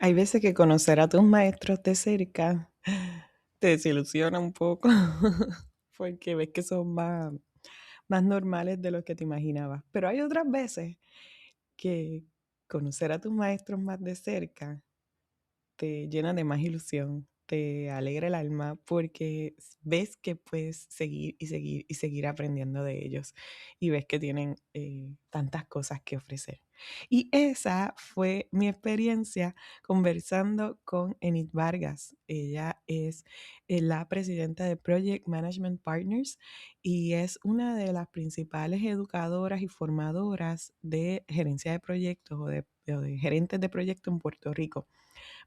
Hay veces que conocer a tus maestros de cerca te desilusiona un poco porque ves que son más normales de lo que te imaginabas. Pero hay otras veces que conocer a tus maestros más de cerca te llena de más ilusión, te alegra el alma porque ves que puedes seguir y seguir y seguir aprendiendo de ellos y ves que tienen tantas cosas que ofrecer. Y esa fue mi experiencia conversando con Enid Vargas. Ella es la presidenta de Project Management Partners y es una de las principales educadoras y formadoras de gerencia de proyectos o de gerentes de proyectos en Puerto Rico.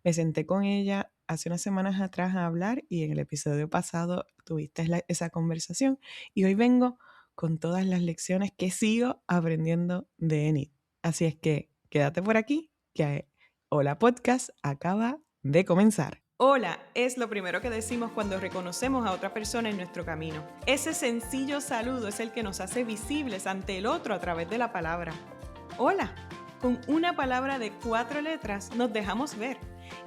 Me senté con ella hace unas semanas atrás a hablar y en el episodio pasado tuviste esa conversación y hoy vengo con todas las lecciones que sigo aprendiendo de Enid. Así es que quédate por aquí, que Hola Podcast acaba de comenzar. Hola es lo primero que decimos cuando reconocemos a otra persona en nuestro camino. Ese sencillo saludo es el que nos hace visibles ante el otro a través de la palabra. Hola. Con una palabra de 4 letras nos dejamos ver.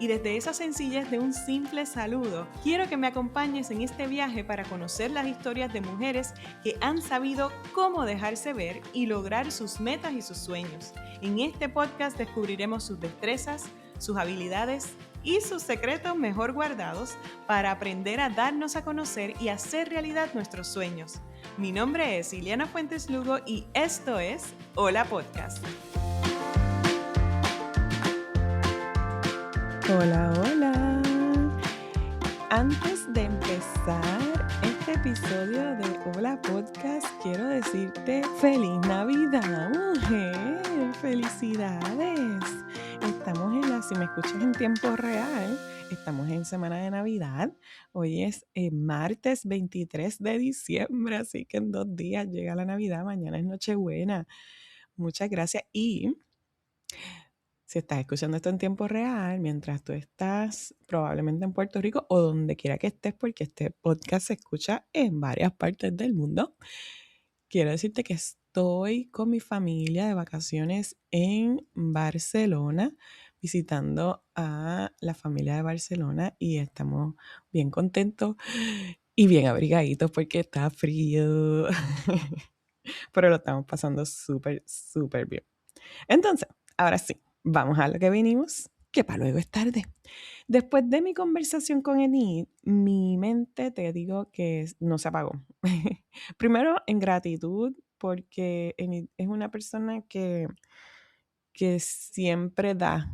Y desde esa sencillez de un simple saludo, quiero que me acompañes en este viaje para conocer las historias de mujeres que han sabido cómo dejarse ver y lograr sus metas y sus sueños. En este podcast descubriremos sus destrezas, sus habilidades y sus secretos mejor guardados para aprender a darnos a conocer y hacer realidad nuestros sueños. Mi nombre es Ileana Fuentes Lugo y esto es Hola Podcast. Hola, hola. Antes de empezar este episodio de Hola Podcast, quiero decirte ¡Feliz Navidad, mujer! ¡Felicidades! Si me escuchas en tiempo real, estamos en semana de Navidad. Hoy es martes 23 de diciembre, así que en 2 días llega la Navidad, mañana es Nochebuena. Muchas gracias y si estás escuchando esto en tiempo real, mientras tú estás probablemente en Puerto Rico o donde quiera que estés, porque este podcast se escucha en varias partes del mundo, quiero decirte que estoy con mi familia de vacaciones en Barcelona, visitando a la familia de Barcelona y estamos bien contentos y bien abrigaditos porque está frío, pero lo estamos pasando súper, súper bien. Entonces, ahora sí, vamos a lo que vinimos, que para luego es tarde. Después de mi conversación con Enid, mi mente te digo que no se apagó. Primero, en gratitud, porque Enid es una persona que siempre da,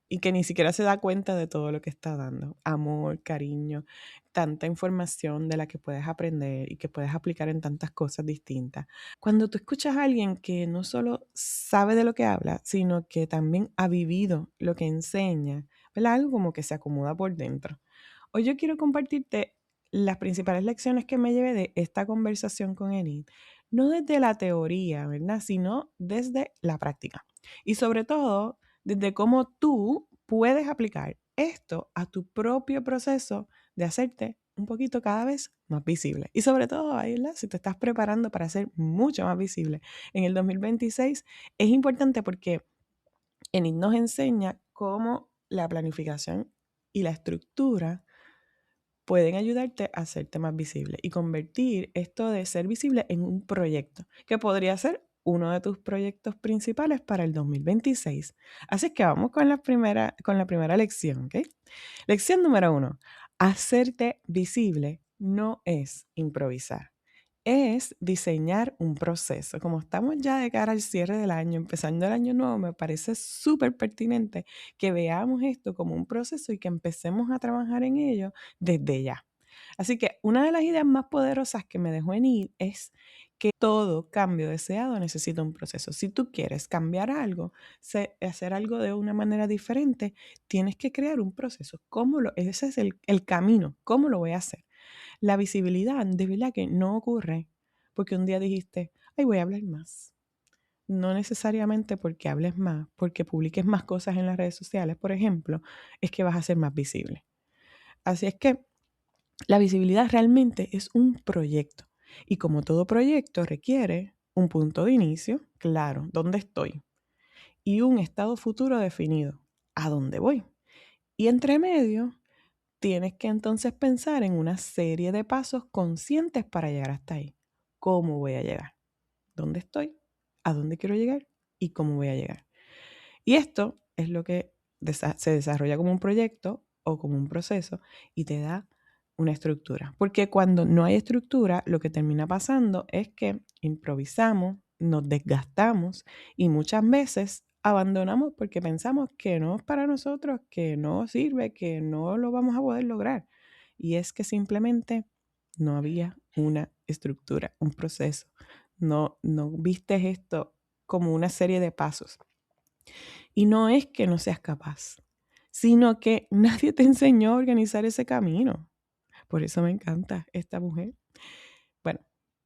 y que ni siquiera se da cuenta de todo lo que está dando. Amor, cariño, tanta información de la que puedes aprender y que puedes aplicar en tantas cosas distintas. Cuando tú escuchas a alguien que no solo sabe de lo que habla, sino que también ha vivido lo que enseña, ¿verdad? Algo como que se acomoda por dentro. Hoy yo quiero compartirte las principales lecciones que me llevé de esta conversación con Enid, no desde la teoría, ¿verdad? Sino desde la práctica. Y sobre todo, desde cómo tú puedes aplicar esto a tu propio proceso de hacerte un poquito cada vez más visible. Y sobre todo, ¿verdad? Si te estás preparando para ser mucho más visible en el 2026, es importante porque Enid nos enseña cómo la planificación y la estructura pueden ayudarte a hacerte más visible y convertir esto de ser visible en un proyecto, que podría ser uno de tus proyectos principales para el 2026. Así que vamos con la primera lección, ¿ok? Lección número 1. Hacerte visible no es improvisar, es diseñar un proceso. Como estamos ya de cara al cierre del año, empezando el año nuevo, me parece súper pertinente que veamos esto como un proceso y que empecemos a trabajar en ello desde ya. Así que una de las ideas más poderosas que me dejó en ir es que todo cambio deseado necesita un proceso. Si tú quieres cambiar algo, hacer algo de una manera diferente, tienes que crear un proceso. Ese es el camino. ¿Cómo lo voy a hacer? La visibilidad de verdad que no ocurre porque un día dijiste, ay, voy a hablar más. No necesariamente porque hables más, porque publiques más cosas en las redes sociales, por ejemplo, es que vas a ser más visible. Así es que la visibilidad realmente es un proyecto y como todo proyecto requiere un punto de inicio, claro, ¿dónde estoy? Y un estado futuro definido. a dónde voy. Y entre medio, tienes que entonces pensar en una serie de pasos conscientes para llegar hasta ahí. ¿Cómo voy a llegar? ¿Dónde estoy? ¿A dónde quiero llegar? ¿Y cómo voy a llegar? Y esto es lo que se desarrolla como un proyecto o como un proceso y te da una estructura. Porque cuando no hay estructura, lo que termina pasando es que improvisamos, nos desgastamos y muchas veces abandonamos porque pensamos que no es para nosotros, que no sirve, que no lo vamos a poder lograr. Y es que simplemente no había una estructura, un proceso. No viste esto como una serie de pasos. Y no es que no seas capaz, sino que nadie te enseñó a organizar ese camino. Por eso me encanta esta mujer. Bueno,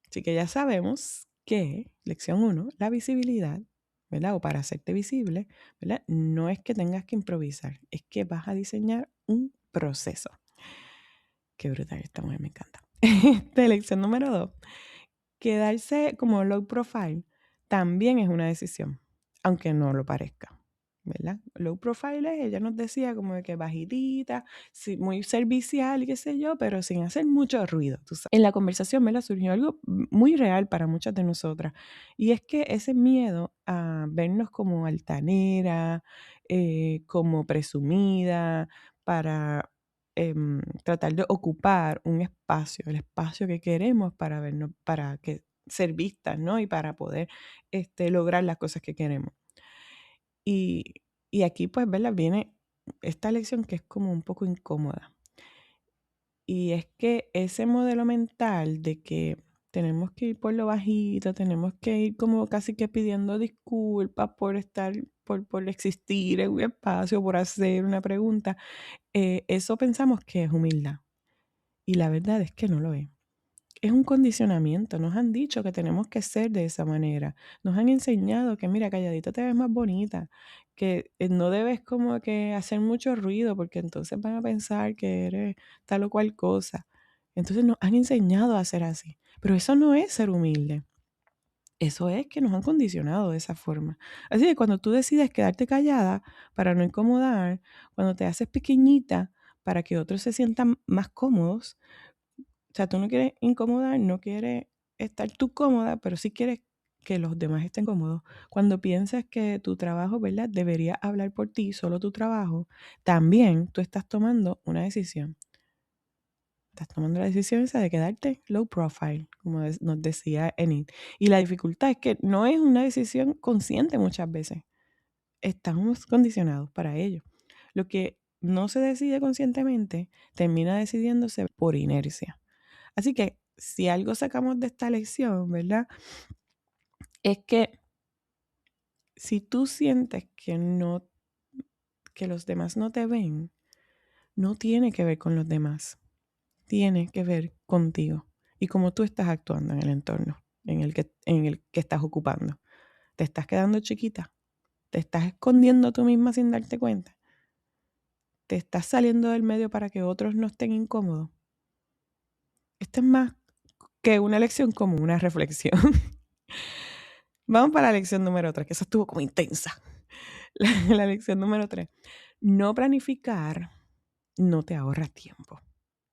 así que ya sabemos que, lección 1, la visibilidad, ¿verdad? O para hacerte visible, ¿verdad? No es que tengas que improvisar, es que vas a diseñar un proceso. Qué brutal esta mujer, me encanta. Lección número 2, quedarse como low profile también es una decisión, aunque no lo parezca, ¿verdad? Low profile es, ella nos decía como de que bajitita, sí, muy servicial y qué sé yo, pero sin hacer mucho ruido. Tú sabes. En la conversación me surgió algo muy real para muchas de nosotras, y es que ese miedo a vernos como altanera, como presumida, para tratar de ocupar un espacio, el espacio que queremos para vernos, para que ser vistas, ¿no? Y para poder lograr las cosas que queremos. Y, y aquí, pues, ¿verdad? Viene esta lección que es como un poco incómoda. Y es que ese modelo mental de que tenemos que ir por lo bajito, tenemos que ir como casi que pidiendo disculpas por estar, por existir en un espacio, por hacer una pregunta, eso pensamos que es humildad. Y la verdad es que no lo es. Es un condicionamiento. Nos han dicho que tenemos que ser de esa manera. Nos han enseñado que, mira, calladita te ves más bonita, que no debes como que hacer mucho ruido porque entonces van a pensar que eres tal o cual cosa. Entonces nos han enseñado a ser así. Pero eso no es ser humilde. Eso es que nos han condicionado de esa forma. Así que cuando tú decides quedarte callada para no incomodar, cuando te haces pequeñita para que otros se sientan más cómodos, o sea, tú no quieres incomodar, no quieres estar tú cómoda, pero sí quieres que los demás estén cómodos. Cuando piensas que tu trabajo, ¿verdad? Debería hablar por ti, solo tu trabajo, también tú estás tomando una decisión. Estás tomando la decisión esa de quedarte low profile, como nos decía Enid. Y la dificultad es que no es una decisión consciente muchas veces. Estamos condicionados para ello. Lo que no se decide conscientemente termina decidiéndose por inercia. Así que si algo sacamos de esta lección, ¿verdad? Es que si tú sientes que los demás no te ven, no tiene que ver con los demás, tiene que ver contigo y cómo tú estás actuando en el entorno en el que estás ocupando. Te estás quedando chiquita, te estás escondiendo tú misma sin darte cuenta, te estás saliendo del medio para que otros no estén incómodos. Esto es más que una lección, como una reflexión. Vamos para la lección número 3, que esa estuvo como intensa. La lección número 3. No planificar no te ahorra tiempo.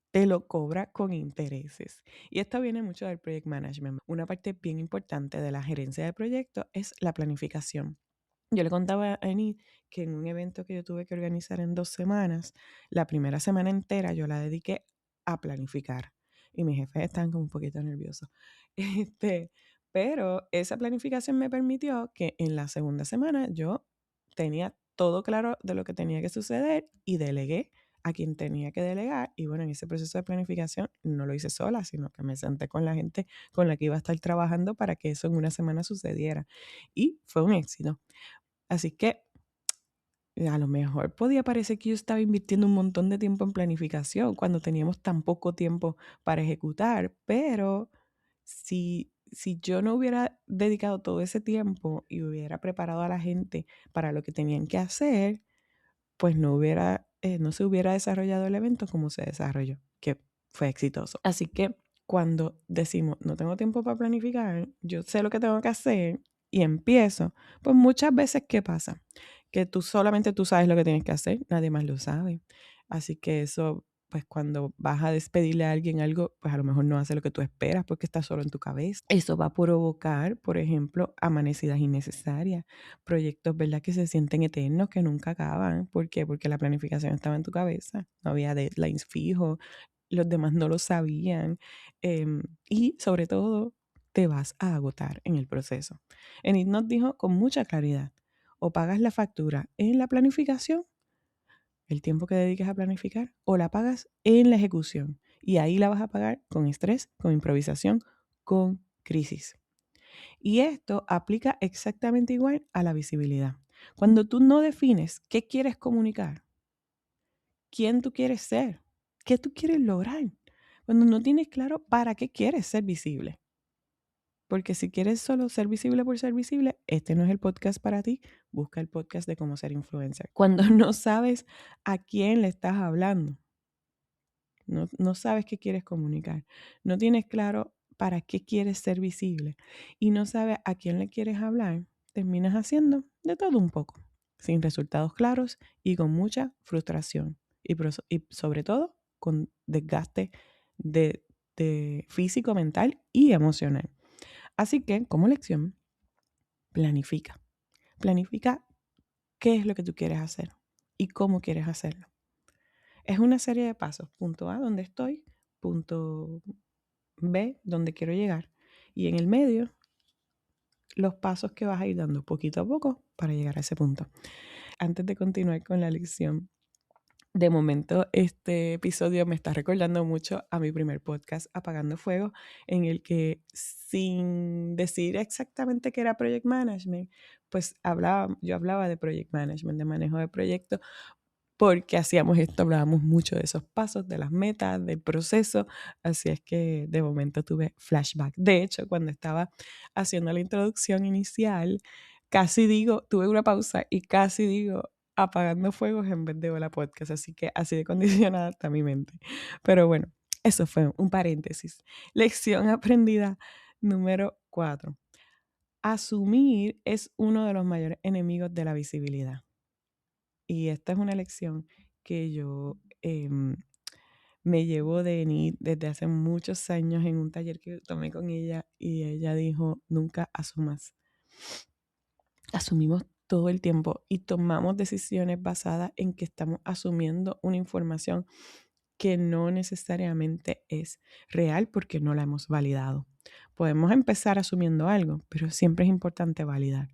Te lo cobra con intereses. Y esto viene mucho del project management. Una parte bien importante de la gerencia de proyectos es la planificación. Yo le contaba a Enid que en un evento que yo tuve que organizar en 2 semanas, la primera semana entera yo la dediqué a planificar. Y mis jefes estaban como un poquito nerviosos. Pero esa planificación me permitió que en la segunda semana yo tenía todo claro de lo que tenía que suceder y delegué a quien tenía que delegar. Y bueno, en ese proceso de planificación no lo hice sola, sino que me senté con la gente con la que iba a estar trabajando para que eso en una semana sucediera. Y fue un éxito. Así que a lo mejor podía parecer que yo estaba invirtiendo un montón de tiempo en planificación cuando teníamos tan poco tiempo para ejecutar, pero si yo no hubiera dedicado todo ese tiempo y hubiera preparado a la gente para lo que tenían que hacer, pues no se hubiera desarrollado el evento como se desarrolló, que fue exitoso. Así que cuando decimos, no tengo tiempo para planificar, yo sé lo que tengo que hacer y empiezo, pues muchas veces, ¿qué pasa? que solamente tú sabes lo que tienes que hacer, nadie más lo sabe. Así que eso, pues cuando vas a despedirle a alguien algo, pues a lo mejor no hace lo que tú esperas porque está solo en tu cabeza. Eso va a provocar, por ejemplo, amanecidas innecesarias, proyectos, ¿verdad?, que se sienten eternos, que nunca acaban. ¿Por qué? Porque la planificación estaba en tu cabeza, no había deadlines fijos, los demás no lo sabían, y sobre todo te vas a agotar en el proceso. Enid nos dijo con mucha claridad: o pagas la factura en la planificación, el tiempo que dediques a planificar, o la pagas en la ejecución. Y ahí la vas a pagar con estrés, con improvisación, con crisis. Y esto aplica exactamente igual a la visibilidad. Cuando tú no defines qué quieres comunicar, quién tú quieres ser, qué tú quieres lograr, cuando no tienes claro para qué quieres ser visible. Porque si quieres solo ser visible por ser visible, este no es el podcast para ti. Busca el podcast de cómo ser influencer. Cuando no sabes a quién le estás hablando, no sabes qué quieres comunicar, no tienes claro para qué quieres ser visible y no sabes a quién le quieres hablar, terminas haciendo de todo un poco, sin resultados claros y con mucha frustración y sobre todo con desgaste de físico, mental y emocional. Así que, como lección, planifica. Planifica qué es lo que tú quieres hacer y cómo quieres hacerlo. Es una serie de pasos. Punto A, donde estoy. Punto B, donde quiero llegar. Y en el medio, los pasos que vas a ir dando poquito a poco para llegar a ese punto. Antes de continuar con la lección, de momento este episodio me está recordando mucho a mi primer podcast, Apagando Fuego, en el que, sin decir exactamente qué era Project Management, pues yo hablaba de Project Management, de manejo de proyectos, porque hacíamos esto, hablábamos mucho de esos pasos, de las metas, del proceso. Así es que de momento tuve flashback. De hecho, cuando estaba haciendo la introducción inicial, tuve una pausa y casi digo Apagando Fuegos en vez de Hola Podcast. Así que así de condicionada está mi mente. Pero bueno, eso fue un paréntesis. Lección aprendida número 4. Asumir es uno de los mayores enemigos de la visibilidad. Y esta es una lección que yo me llevo de Enid desde hace muchos años en un taller que tomé con ella, y ella dijo: nunca asumas. Asumimos todo el tiempo y tomamos decisiones basadas en que estamos asumiendo una información que no necesariamente es real porque no la hemos validado. Podemos empezar asumiendo algo, pero siempre es importante validar,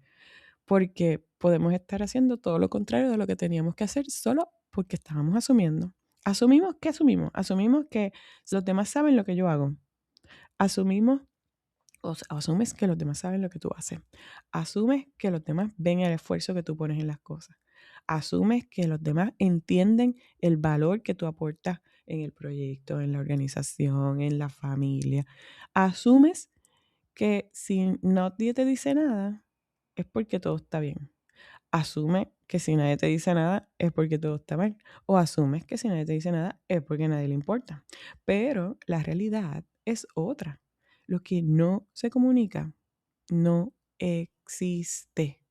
porque podemos estar haciendo todo lo contrario de lo que teníamos que hacer solo porque estábamos asumiendo. ¿Asumimos qué asumimos? Asumimos que los demás saben lo que yo hago. Asumimos, asumes que los demás saben lo que tú haces. Asumes que los demás ven el esfuerzo que tú pones en las cosas. Asumes que los demás entienden el valor que tú aportas en el proyecto, en la organización, en la familia. Asumes que si nadie te dice nada, es porque todo está bien. Asume que si nadie te dice nada es porque todo está mal. O asumes que si nadie te dice nada es porque a nadie le importa. Pero la realidad es otra. Lo que no se comunica no existe.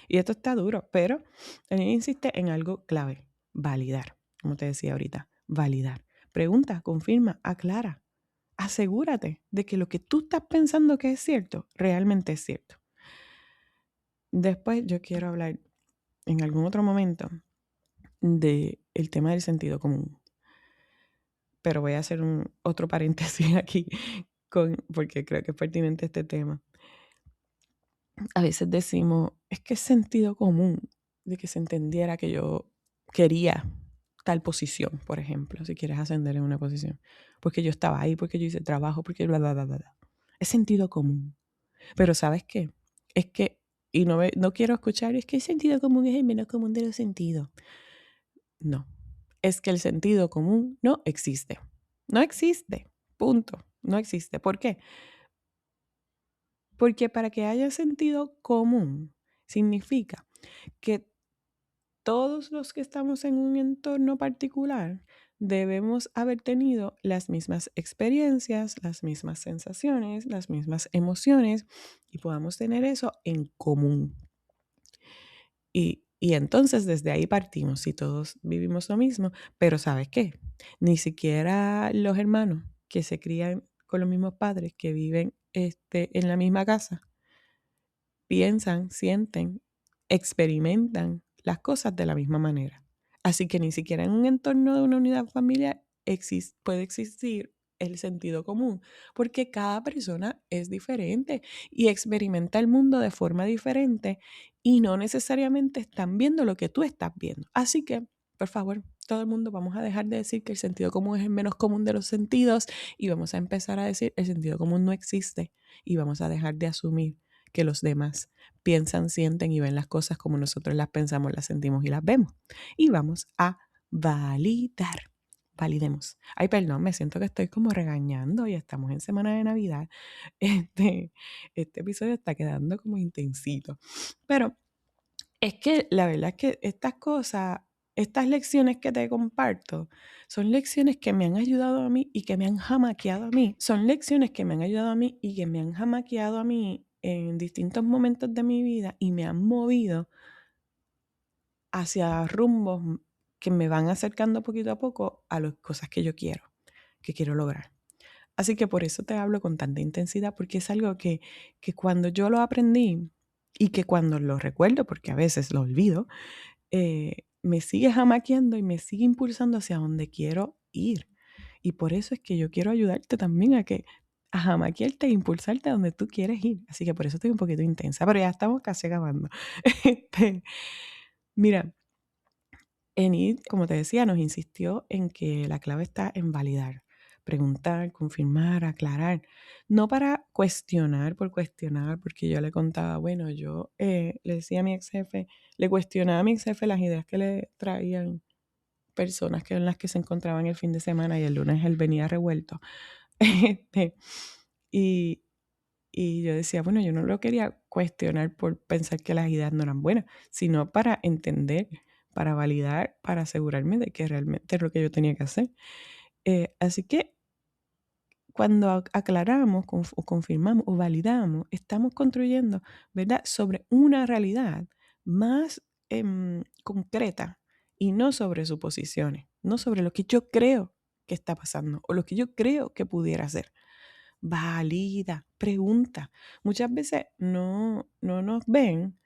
Y esto está duro, pero él insiste en algo clave: validar. Como te decía ahorita, validar. Pregunta, confirma, aclara. Asegúrate de que lo que tú estás pensando que es cierto, realmente es cierto. Después yo quiero hablar en algún otro momento del tema del sentido común. Pero voy a hacer otro paréntesis aquí porque creo que es pertinente este tema. A veces decimos, es que es sentido común de que se entendiera que yo quería tal posición, por ejemplo, si quieres ascender en una posición, porque yo estaba ahí, porque yo hice trabajo, porque bla, bla, bla, bla, bla. Es sentido común. Pero ¿sabes qué? Es que, y no quiero escuchar, es que el sentido común es el menos común de los sentidos. No, es que el sentido común no existe. No existe, punto. No existe. ¿Por qué? Porque para que haya sentido común significa que todos los que estamos en un entorno particular debemos haber tenido las mismas experiencias, las mismas sensaciones, las mismas emociones, y podamos tener eso en común. Y Y entonces desde ahí partimos, si todos vivimos lo mismo, pero ¿sabes qué? Ni siquiera los hermanos que se crían con los mismos padres, que viven en la misma casa, piensan, sienten, experimentan las cosas de la misma manera. Así que ni siquiera en un entorno de una unidad familiar puede existir el sentido común, porque cada persona es diferente y experimenta el mundo de forma diferente y no necesariamente están viendo lo que tú estás viendo. Así que, por favor, todo el mundo vamos a dejar de decir que el sentido común es el menos común de los sentidos y vamos a empezar a decir el sentido común no existe y vamos a dejar de asumir que los demás piensan, sienten y ven las cosas como nosotros las pensamos, las sentimos y las vemos. Y vamos a validar. Validemos. Ay, perdón, me siento que estoy como regañando y estamos en semana de Navidad. Este, este episodio está quedando como intensito. Pero es que la verdad es que estas cosas, estas lecciones que te comparto, son lecciones que me han ayudado a mí y que me han jamaqueado a mí. Son lecciones que me han ayudado a mí y que me han jamaqueado a mí en distintos momentos de mi vida y me han movido hacia rumbos que me van acercando poquito a poco a las cosas que yo quiero, que quiero lograr. Así que por eso te hablo con tanta intensidad, porque es algo que cuando yo lo aprendí y que cuando lo recuerdo, porque a veces lo olvido, me sigue jamaqueando y me sigue impulsando hacia donde quiero ir. Y por eso es que yo quiero ayudarte también a jamaquearte e impulsarte a donde tú quieres ir. Así que por eso estoy un poquito intensa, pero ya estamos casi acabando. Mira, Enid, como te decía, nos insistió en que la clave está en validar, preguntar, confirmar, aclarar, no para cuestionar por cuestionar, porque yo le contaba, bueno, yo le decía a mi ex jefe, le cuestionaba a mi ex jefe las ideas que le traían personas que en las que se encontraban el fin de semana y el lunes él venía revuelto. Este, y, y yo decía, bueno, yo no lo quería cuestionar por pensar que las ideas no eran buenas, sino para entender, para validar, para asegurarme de que realmente es lo que yo tenía que hacer. Así que cuando aclaramos o confirmamos o validamos, estamos construyendo, ¿verdad?, sobre una realidad más concreta y no sobre suposiciones, no sobre lo que yo creo que está pasando o lo que yo creo que pudiera ser. Valida, pregunta. Muchas veces no nos ven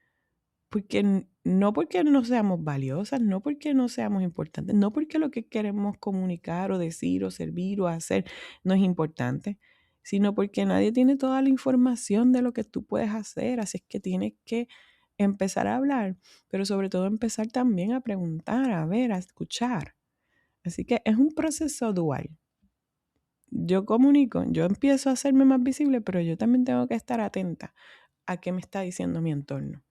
no porque no seamos valiosas, no porque no seamos importantes, no porque lo que queremos comunicar o decir o servir o hacer no es importante, sino porque nadie tiene toda la información de lo que tú puedes hacer. Así es que tienes que empezar a hablar, pero sobre todo empezar también a preguntar, a ver, a escuchar. Así que es un proceso dual. Yo comunico, yo empiezo a hacerme más visible, pero yo también tengo que estar atenta a qué me está diciendo mi entorno.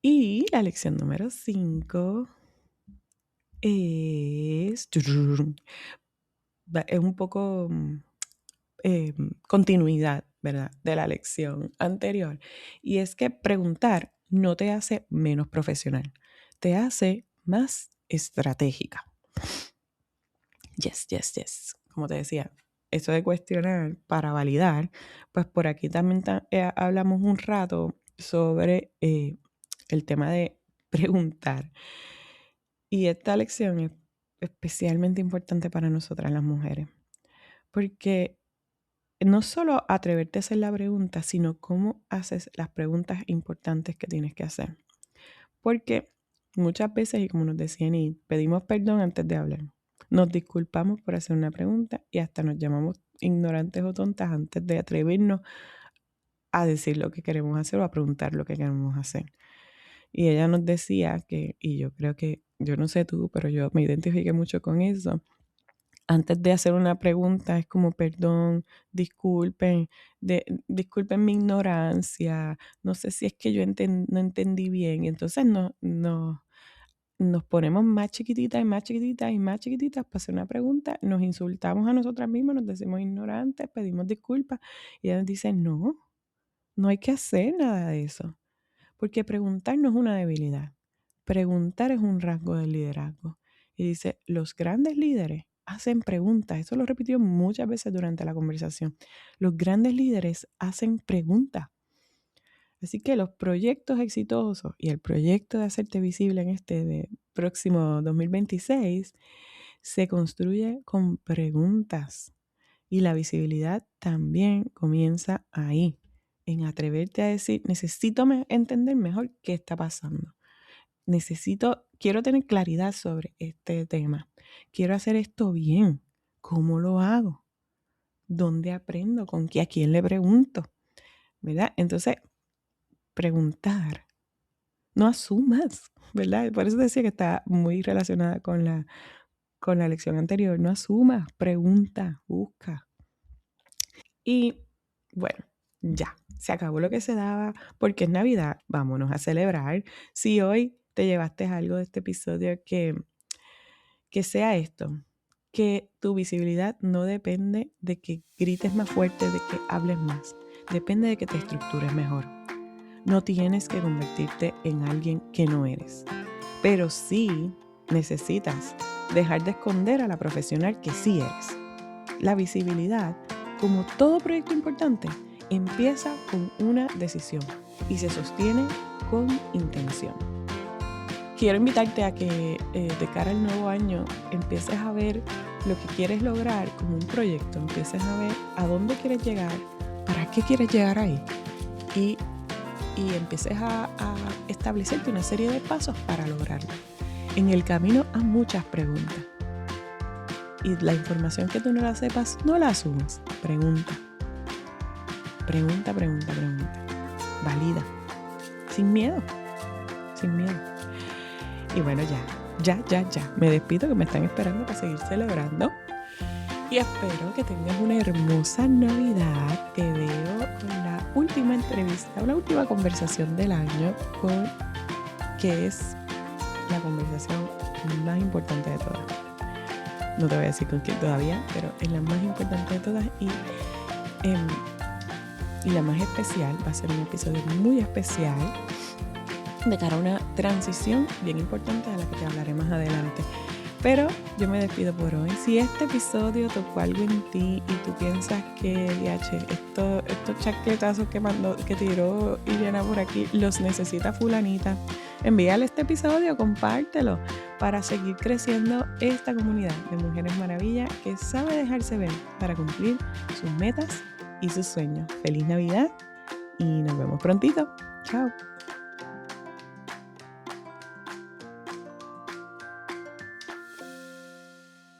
Y la lección número 5 es un poco continuidad, ¿verdad?, de la lección anterior. Y es que preguntar no te hace menos profesional, te hace más estratégica. Yes, yes, yes. Como te decía, eso de cuestionar para validar, pues por aquí también hablamos un rato sobre el tema de preguntar. Y esta lección es especialmente importante para nosotras las mujeres, porque no solo atreverte a hacer la pregunta, sino cómo haces las preguntas importantes que tienes que hacer. Porque muchas veces, y como nos decían, y pedimos perdón antes de hablar. Nos disculpamos por hacer una pregunta y hasta nos llamamos ignorantes o tontas antes de atrevernos a decir lo que queremos hacer o a preguntar lo que queremos hacer. Y ella nos decía que, y yo creo que, yo no sé tú, pero yo me identifiqué mucho con eso. Antes de hacer una pregunta es como, perdón, disculpen, disculpen mi ignorancia, no sé si es que yo no entendí bien. Y entonces nos ponemos más chiquititas y más chiquititas y más chiquititas para hacer una pregunta, nos insultamos a nosotras mismas, nos decimos ignorantes, pedimos disculpas y ella nos dice, no hay que hacer nada de eso, porque preguntar no es una debilidad, preguntar es un rasgo del liderazgo. Y dice, los grandes líderes hacen preguntas, eso lo repitió muchas veces durante la conversación, los grandes líderes hacen preguntas. Así que los proyectos exitosos y el proyecto de hacerte visible en este próximo 2026 se construye con preguntas. Y la visibilidad también comienza ahí, en atreverte a decir, necesito entender mejor qué está pasando. Quiero tener claridad sobre este tema. Quiero hacer esto bien. ¿Cómo lo hago? ¿Dónde aprendo? ¿A quién le pregunto? ¿Verdad? Entonces, preguntar. No asumas, ¿verdad? Por eso decía que está muy relacionada con la lección anterior. No asumas, pregunta, busca. Y bueno, ya, se acabó lo que se daba porque es Navidad. Vámonos a celebrar. Si hoy te llevaste algo de este episodio, que sea esto, que tu visibilidad no depende de que grites más fuerte, de que hables más. Depende de que te estructures mejor. No tienes que convertirte en alguien que no eres. Pero sí necesitas dejar de esconder a la profesional que sí eres. La visibilidad, como todo proyecto importante, empieza con una decisión y se sostiene con intención. Quiero invitarte a que de cara al nuevo año empieces a ver lo que quieres lograr como un proyecto, empieces a ver a dónde quieres llegar, para qué quieres llegar ahí y empieces a establecerte una serie de pasos para lograrlo. En el camino haz muchas preguntas y la información que tú no la sepas, no la asumas. Pregunta. Valida. Sin miedo. Y bueno, ya. Me despido que me están esperando para seguir celebrando. Y espero que tengas una hermosa Navidad. Te veo con la última entrevista, la última conversación del año, que es la conversación más importante de todas. No te voy a decir con quién todavía, pero es la más importante de todas y la más especial. Va a ser un episodio muy especial de cara a una transición bien importante de la que te hablaré más adelante. Pero yo me despido por hoy. Si este episodio tocó algo en ti y tú piensas que, estos chaquetazos que tiró Iliana por aquí, los necesita fulanita, envíale este episodio, compártelo para seguir creciendo esta comunidad de Mujeres Maravilla que sabe dejarse ver para cumplir sus metas y sus sueños. Feliz Navidad y nos vemos prontito. Chao.